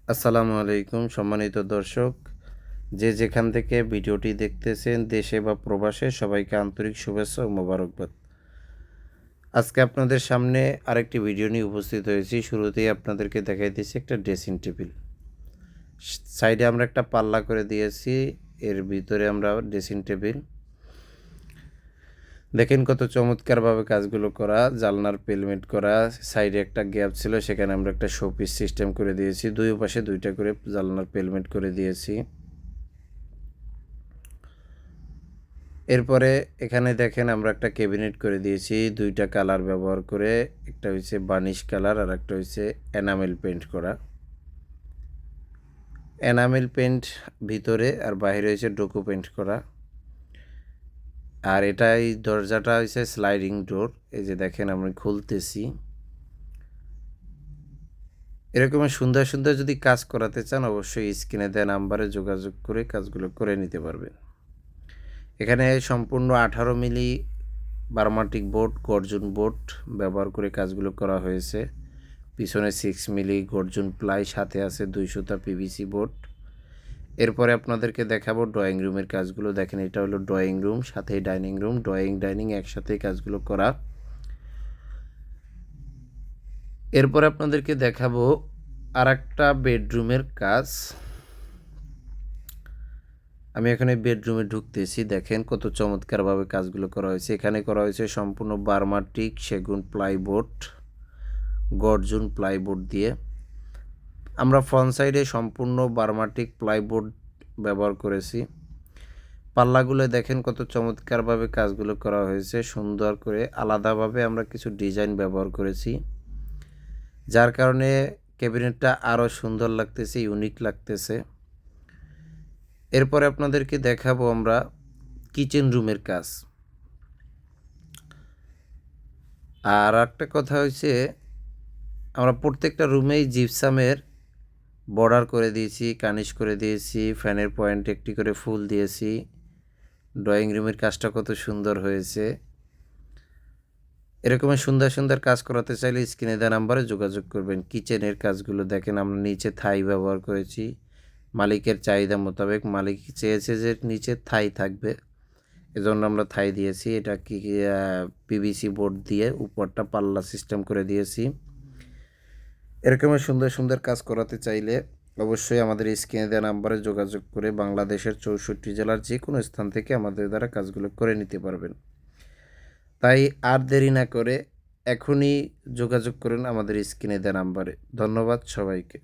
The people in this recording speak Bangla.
আসসালামু আলাইকুম সম্মানিত দর্শক, যে যেখান থেকে ভিডিওটি দেখতেছেন দেশে বা প্রবাসে সবাইকে আন্তরিক শুভেচ্ছা ও মোবারকবাদ। আজকে আপনাদের সামনে আরেকটি ভিডিও নিয়ে উপস্থিত হয়েছি। শুরুতেই আপনাদেরকে দেখাইতেছি একটা ড্রেসিং টেবিল। সাইডে আমরা একটা পাল্লা করে দিয়েছি, এর ভিতরে আমরা ড্রেসিং টেবিল। দেখেন কত চমৎকারভাবে কাজগুলো করা, জানলার পেলমেন্ট করা, সাইডে একটা গ্যাপ ছিল সেখানে আমরা একটা শোপিস সিস্টেম করে দিয়েছি, দুই পাশে দুইটা করে জানলার পেলমেন্ট করে দিয়েছি। এরপরে এখানে দেখেন আমরা একটা ক্যাবিনেট করে দিয়েছি দুইটা কালার ব্যবহার করে, একটা হচ্ছে বার্নিশ কালার আর একটা হচ্ছে এনামেল পেন্ট করা। এনামেল পেন্ট ভিতরে আর বাইরে হয়েছে ডোকো পেন্ট করা। আর এটা এই দরজাটা হচ্ছে স্লাইডিং ডোর, এই যে দেখেন আমি খুলতেছি। এরকমের সুন্দর সুন্দর যদি কাজ করাতে চান অবশ্যই স্ক্রিনে দেওয়া নাম্বারে যোগাযোগ করে কাজগুলো করে নিতে পারবেন। এখানে সম্পূর্ণ 18 মিলি বার্মাটিক বোর্ড, গর্জন বোর্ড ব্যবহার করে কাজগুলো করা হয়েছে। পিছনে 6 মিলি গর্জন প্লাই, সাথে আছে 2 সুতা পিভিসি বোর্ড। এরপরে আপনাদেরকে দেখাবো ড্রয়িং রুমের কাজগুলো। দেখেন এটা হলো ড্রয়িং রুম, সাথেই ডাইনিং রুম, ডাইনিং একসাথেই কাজগুলো করা। এরপরে আপনাদেরকে দেখাবো আরেকটা বেডরুমের কাজ। আমি এখানে বেডরুমে ঢুকতেছি, দেখেন কত চমৎকারভাবে কাজগুলো করা হয়েছে। এখানে করা হয়েছে সম্পূর্ণ বার্মাটিক সেগুন প্লাইবোর্ড, গর্জন প্লাইবোর্ড দিয়ে। আমরা ফ্রন্ট সাইডে সম্পূর্ণ বার্মাটিক প্লাইবোর্ড ব্যবহার করেছি। পাল্লাগুলো দেখেন কত চমৎকারভাবে কাজগুলো করা হয়েছে, সুন্দর করে আলাদাভাবে আমরা কিছু ডিজাইন ব্যবহার করেছি, যার কারণে ক্যাবিনেটটা আরও সুন্দর লাগতেছে, ইউনিক লাগতেছে। এরপরে আপনাদেরকে দেখাবো আমরা কিচেন রুমের কাজ। আর একটা কথা হচ্ছে আমরা প্রত্যেকটা রুমেই জিপসামের বর্ডার করে দিয়েছি, কার্নিশ করে দিয়েছি, ফ্যানের পয়েন্টে একটি করে ফুল দিয়েছি। ড্রয়িং রুমের কাজটা কত সুন্দর হয়েছে। এরকমের সুন্দর সুন্দর কাজ করাতে চাইলে স্ক্রিনে দেওয়া নাম্বারে যোগাযোগ করবেন। কিচেনের কাজগুলো দেখেন আমরা নিচে থাই ব্যবহার করেছি মালিকের চাহিদা মোতাবেক। মালিক চেয়েছে যে নিচে থাই থাকবে, এজন্য আমরা থাই দিয়েছি। এটা কি পিভিসি বোর্ড দিয়ে উপরটা পাল্লা সিস্টেম করে দিয়েছি। এরকমের সুন্দর সুন্দর কাজ করাতে চাইলে অবশ্যই আমাদের স্ক্রিনে দেওয়া নাম্বারে যোগাযোগ করে বাংলাদেশের 64 জেলার যে কোনো স্থান থেকে আমাদের দ্বারা কাজগুলো করে নিতে পারবেন। তাই আর দেরি না করে এখনই যোগাযোগ করুন আমাদের স্ক্রিনে দেওয়া নাম্বারে। ধন্যবাদ সবাইকে।